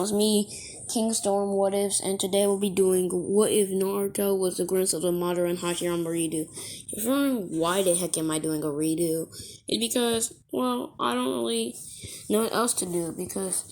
channel. It's me, King Storm What Ifs, and today we'll be doing What If Naruto was the grandson of Madara and Hashirama redo. If you're wondering why the heck am I doing a redo, it's because, well, I don't really know what else to do, because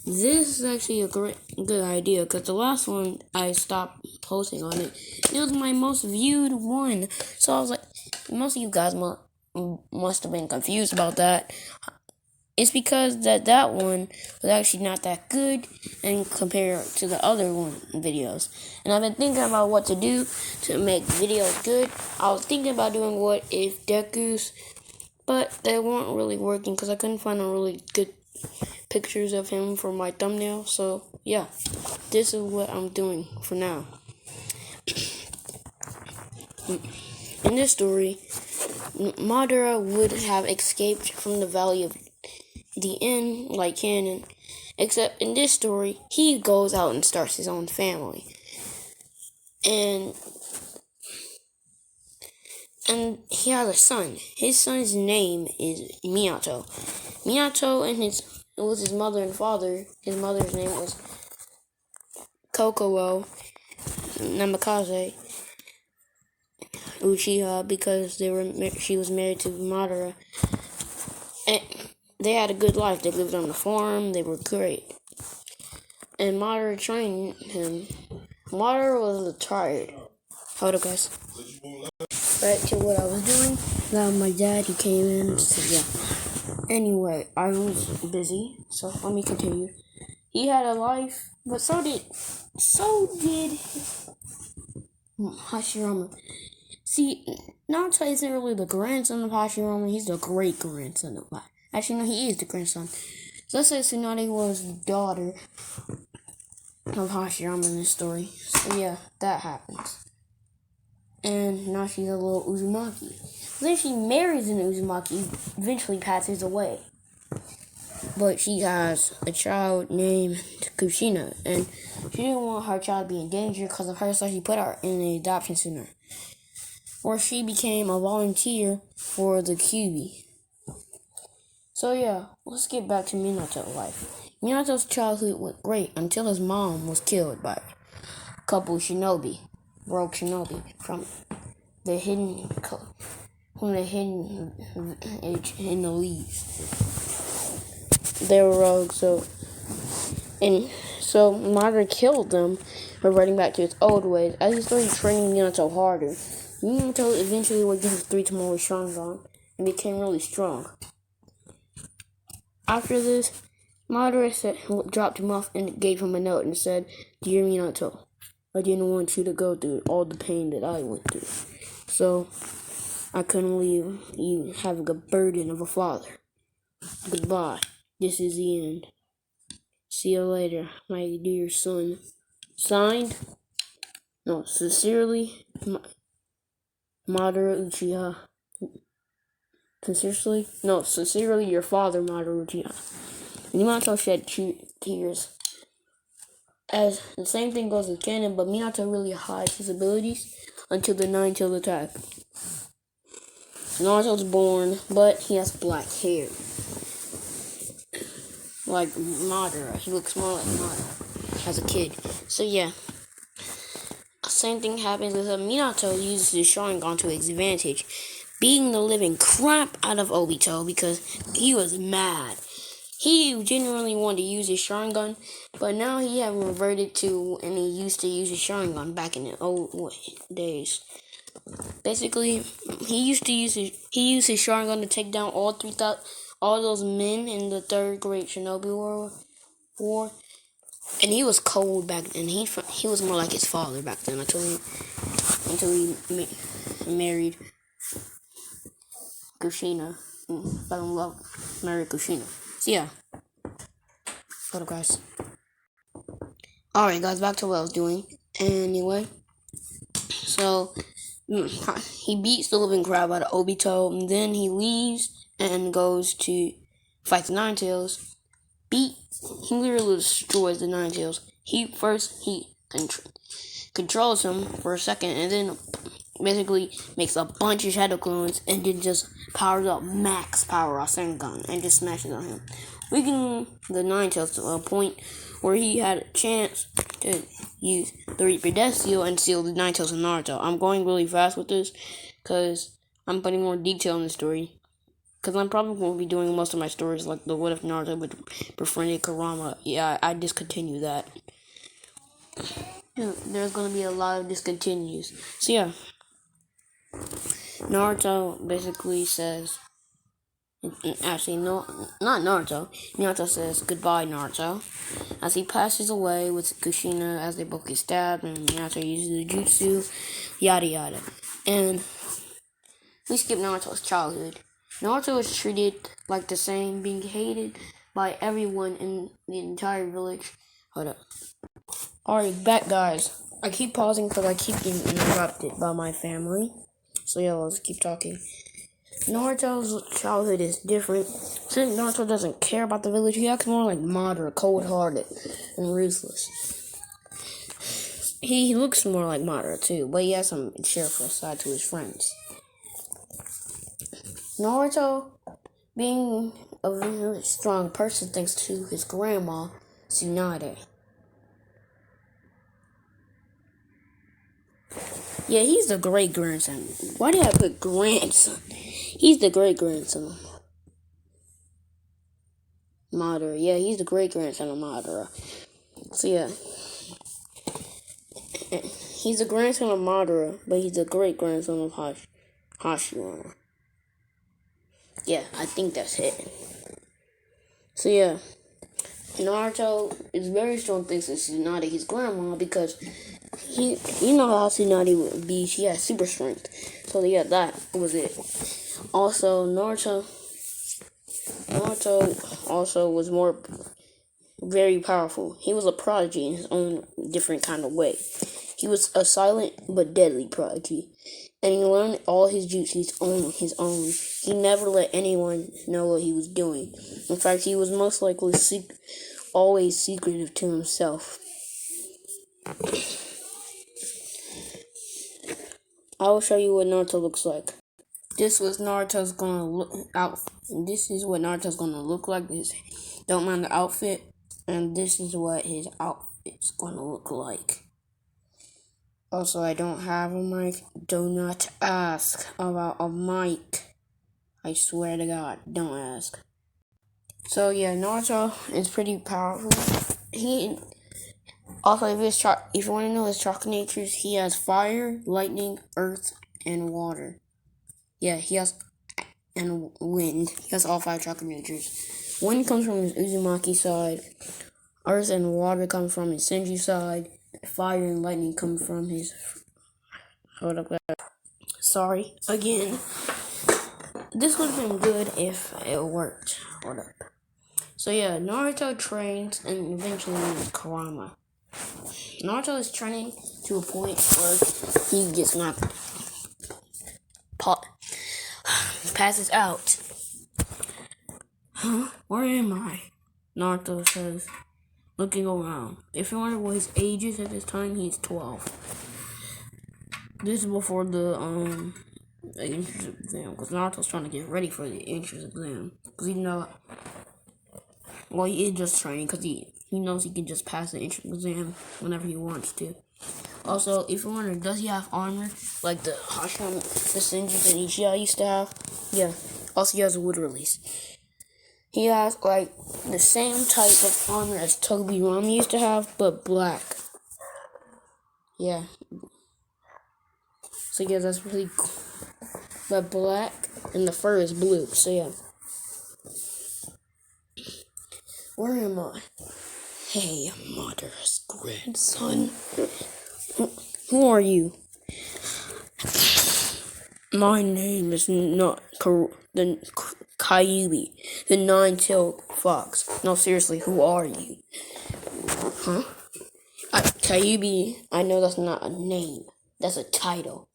this is actually a good idea, because the last one I stopped posting on it. It was my most viewed one, so I was like, most of you guys must have been confused about that. It's because that one was actually not that good and compared to the other one videos. And I've been thinking about what to do to make videos good. I was thinking about doing What If Deku's, but they weren't really working because I couldn't find a really good pictures of him for my thumbnail. So yeah, this is what I'm doing for now. In this story, Madara would have escaped from the Valley of the End like canon, except in this story, he goes out and starts his own family. And he has a son. His son's name is Minato. Minato and it was his mother and father. His mother's name was Kokoro Namikaze Uchiha because she was married to Madara. And they had a good life. They lived on the farm. They were great. And Madara trained him. Madara was tired. Hold up, guys. Back to what I was doing. Now my dad, he came in and said, yeah. Anyway, I was busy, so let me continue. He had a life, but so did Hashirama. See, Naruto isn't really the grandson of Hashirama. He's the great-grandson of Hashirama. Actually, no, he is the grandson. So let's say Tsunade was the daughter of Hashirama in this story. So yeah, that happens. And now she's a little Uzumaki. Then she marries an Uzumaki, eventually passes away. But she has a child named Kushina, and she didn't want her child to be in danger because of her, so she put her in an adoption center, where she became a volunteer for the QB. So yeah, let's get back to Minato's life. Minato's childhood went great until his mom was killed by a couple rogue shinobi from the hidden in the leaves. They were rogues, so Madara killed them, reverting back to his old ways. As he started training Minato harder, Minato eventually would get his 3 Tomori Sharingan and became really strong. After this, Madara dropped him off and gave him a note and said, "Dear Minato, I didn't want you to go through all the pain that I went through, so I couldn't leave you having a burden of a father. Goodbye. This is the end. See you later, my dear son. Signed, sincerely, Madara Uchiha. Sincerely, your father, Madara Uchiha." Minato shed tears. As the same thing goes with canon, but Minato really hides his abilities until the 9-tailed attack. Naruto's born, but he has black hair. Like Madara. He looks more like Madara as a kid. So yeah. Same thing happens with Minato uses his Sharingan to his advantage, beating the living crap out of Obito because he was mad. He genuinely wanted to use his Sharingan, but now he had reverted to, and he used to use his Sharingan back in the old days. Basically, he used his Sharingan to take down all those men in the Third Great Shinobi War, and he was cold back then. He was more like his father back then until he married Kushina, fell in love, married Kushina. So yeah, hold up, guys. Alright, guys, back to what I was doing. Anyway, so he beats the living crap out of Obito, and then he leaves and goes to fight the 9-tails. He literally destroys the 9-tails. He controls him for a second, and then basically makes a bunch of shadow clones, and then just powers up max power Rasengan and just smashes on him. weakening the Nine-Tails to a point where he had a chance to use the Reaper Death Seal and seal the Nine-Tails in Naruto. I'm going really fast with this because I'm putting more detail in the story. Because I'm probably going to be doing most of my stories like the What If Naruto with befriended Kurama. Yeah, I discontinue that. There's going to be a lot of discontinues. So yeah, Naruto basically says, actually no, not Naruto. Naruto says goodbye, Naruto, as he passes away with Kushina as they both get stabbed, and Naruto uses the jutsu, yada yada. And we skip Naruto's childhood. Naruto is treated like the same, being hated by everyone in the entire village. Hold up. Alright, back guys. I keep pausing because I keep getting interrupted by my family. So yeah, let's keep talking. Naruto's childhood is different. Since Naruto doesn't care about the village, he acts more like Madara, cold-hearted, and ruthless. He looks more like Madara too, but he has some cheerful side to his friends. Naruto, being a really strong person thanks to his grandma, Tsunade. Yeah, he's the great-grandson. Why did I put grandson? He's the great-grandson of Madara. Yeah, he's the great-grandson of Madara. So yeah. He's the grandson of Madara, but he's the great-grandson of Hashirama. Yeah, I think that's it. So yeah. Naruto is very strong thanks to Tsunade, his grandma, because you know how Tsunade would be. She has super strength. So yeah, that was it. Also, Naruto also was very powerful. He was a prodigy in his own different kind of way. He was a silent but deadly prodigy, and he learned all his jutsus on his own. He never let anyone know what he was doing. In fact, he was most likely always secretive to himself. I will show you what Naruto looks like. This is what Naruto's gonna look like. Don't mind the outfit, and this is what his outfit's gonna look like. Also, I don't have a mic. Do not ask about a mic. I swear to God, don't ask. So yeah, Naruto is pretty powerful. Also, if you want to know his chakra natures, he has fire, lightning, earth, and water. Yeah, and wind. He has all 5 chakra natures. Wind comes from his Uzumaki side. Earth and water come from his Senju side. Fire and lightning come from his... Hold up. Sorry. Again. This would have been good if it worked. Hold up. So yeah, Naruto trains and eventually meets Kurama. Naruto is training to a point where he gets knocked... passes out. Huh? Where am I? Naruto says, looking around. If you wonder what his age is at this time, he's 12. This is before the entrance exam, because Naruto's trying to get ready for the entrance exam. Because he is just training, because he knows he can just pass the entrance exam whenever he wants to. Also, if you're wondering, does he have armor like the hashirama, the Senju and Ichiya used to have? Yeah. Also, he has a wood release. He has like the same type of armor as Tobirama used to have, but black. Yeah. So yeah, that's really cool. But black and the fur is blue. So yeah. Where am I? Hey, Madara's grandson. Who are you? My name is not the Kyuubi, the nine-tailed fox. No, seriously, who are you? Huh? Kyuubi, I know that's not a name. That's a title.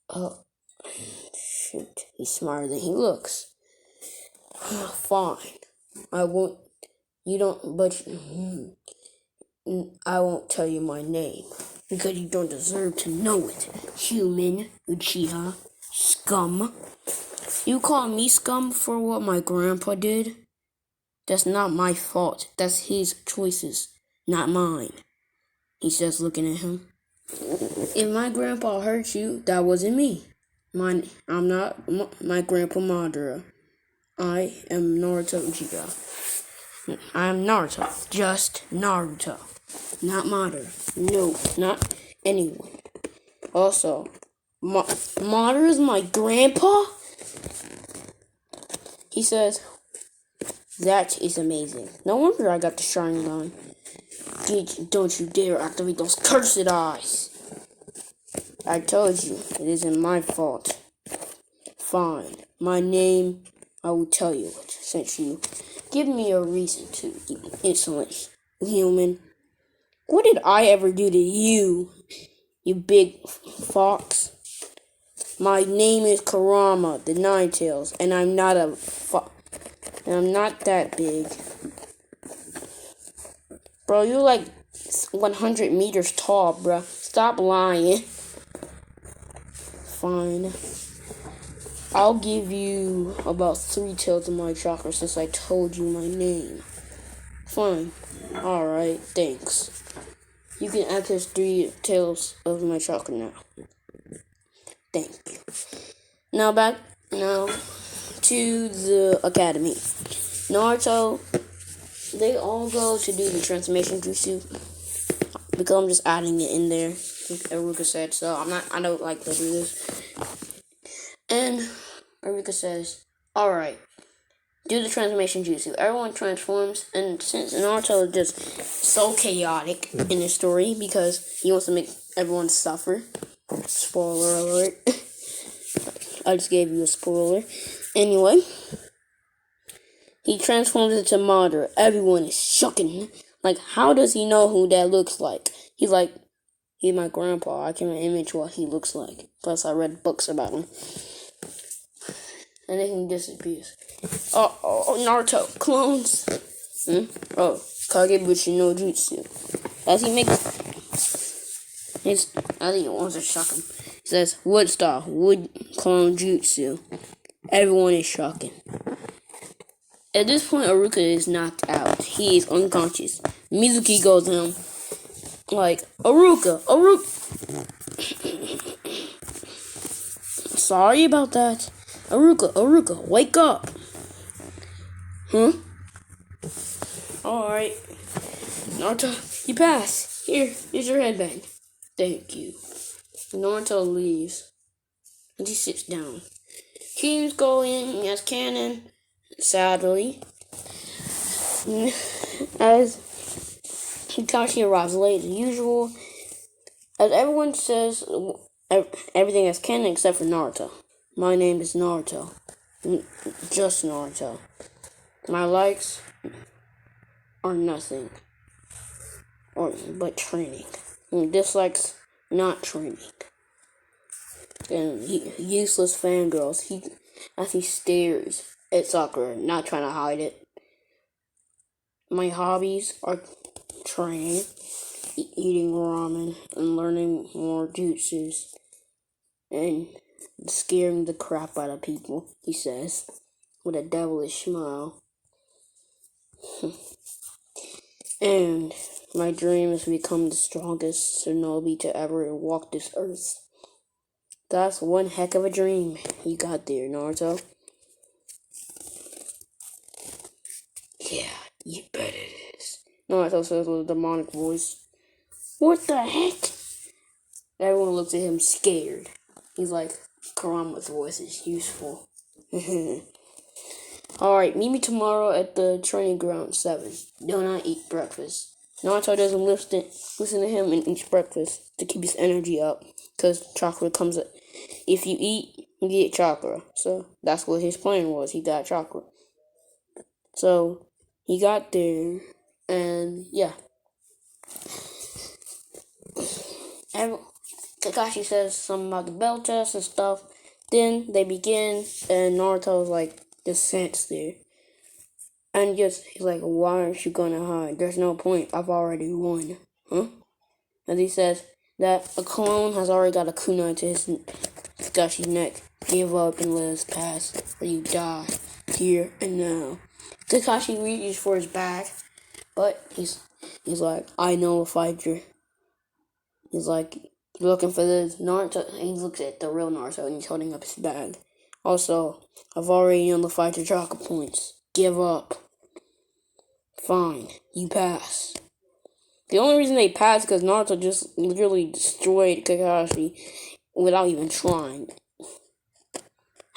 Oh, shoot. He's smarter than he looks. Fine. I won't. You don't, but I won't tell you my name. Because you don't deserve to know it. Human, Uchiha, scum. You call me scum for what my grandpa did? That's not my fault. That's his choices, not mine. He says, looking at him. If my grandpa hurt you, that wasn't me. I'm not my grandpa Madara. I am Naruto Uchiha. I am Naruto. Just Naruto. Not Madara. No, not anyone. Also, Madara is my grandpa? He says, that is amazing. No wonder I got the Sharingan. Don't you dare activate those cursed eyes. I told you, it isn't my fault. Fine. My name, I will tell you it, since you give me a reason to, you insolent human. What did I ever do to you, you big fox? My name is Karama, the Nine Tails, and I'm not and I'm not that big. Bro, you're like 100 meters tall, bro. Stop lying. Fine. I'll give you about 3 tails of my chakra since I told you my name. Fine. Alright, thanks. You can access 3 tails of my chakra now. Thank you. Now to the academy. Naruto, they all go to do the transformation jutsu. Because I'm just adding it in there, like Aruka said, so I don't like to do this. And Aruka says, alright, do the transformation jutsu. Everyone transforms, and since Naruto is just so chaotic in his story because he wants to make everyone suffer. Spoiler alert. I just gave you a spoiler. Anyway, he transforms into Madara. Everyone is shocking. Like, how does he know who that looks like? He's like, he's my grandpa. I can image what he looks like. Plus, I read books about him. And then he disappears. Oh, Naruto. Clones. Oh, Kagebushi no Jutsu. As he makes... I think he wants to shock him. He says, wood style, wood clone jutsu. Everyone is shocking. At this point, Aruka is knocked out. He is unconscious. Mizuki goes to him like, Aruka. Sorry about that. Aruka, wake up. Huh? Alright. Naruto, you pass. Here's your headband. Thank you. Naruto leaves. And he sits down. Keeps going as canon. Sadly, as Kakashi arrives late as usual, as everyone says, everything is canon except for Naruto. My name is Naruto. Just Naruto. My likes are nothing, but training. And dislikes, not training. And useless fangirls. As he stares at Sakura, not trying to hide it. My hobbies are training, eating ramen, and learning more jutsus, and scaring the crap out of people, he says, with a devilish smile. And my dream is to become the strongest shinobi to ever walk this earth. That's one heck of a dream you got there, Naruto. Yeah, you bet it is. Naruto says with a demonic voice. What the heck? Everyone looks at him scared. He's like, Karama's voice is useful. Alright, meet me tomorrow at the training ground 7. Do not eat breakfast. Naruto doesn't listen to him and eats breakfast to keep his energy up. Because chakra comes up. If you eat, you get chakra. So that's what his plan was. He got chakra. So he got there, and yeah. Kakashi says something about the bell test and stuff. Then they begin, and Naruto's like, just sits there. And he's like, why aren't you gonna hide? There's no point. I've already won. Huh? And he says that a clone has already got a kunai to his Kakashi's neck. Give up and let us pass, or you die here and now. Kakashi reaches for his bag, but he's like, I know a fighter. He's like looking for the Naruto, and he looks at the real Naruto, and he's holding up his bag. Also, I've already known the fighter chocolate points. Give up. Fine, you pass. The only reason they passed is because Naruto just literally destroyed Kakashi without even trying.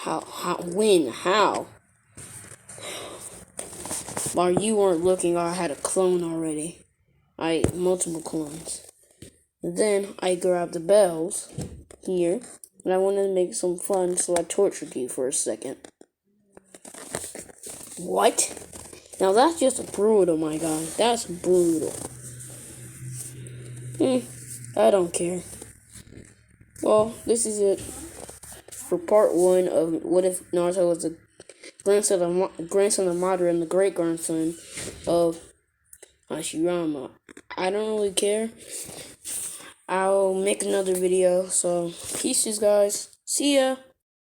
When? How? While you weren't looking, I had a clone already. Multiple clones. And then I grabbed the bells here, and I wanted to make some fun, so I tortured you for a second. What? Now that's just brutal, my guy. That's brutal. I don't care. Well, this is it for part 1 of What If Naruto was the grandson of Madara and the great-grandson of Hashirama. I don't really care. I'll make another video, so peace, guys. See ya!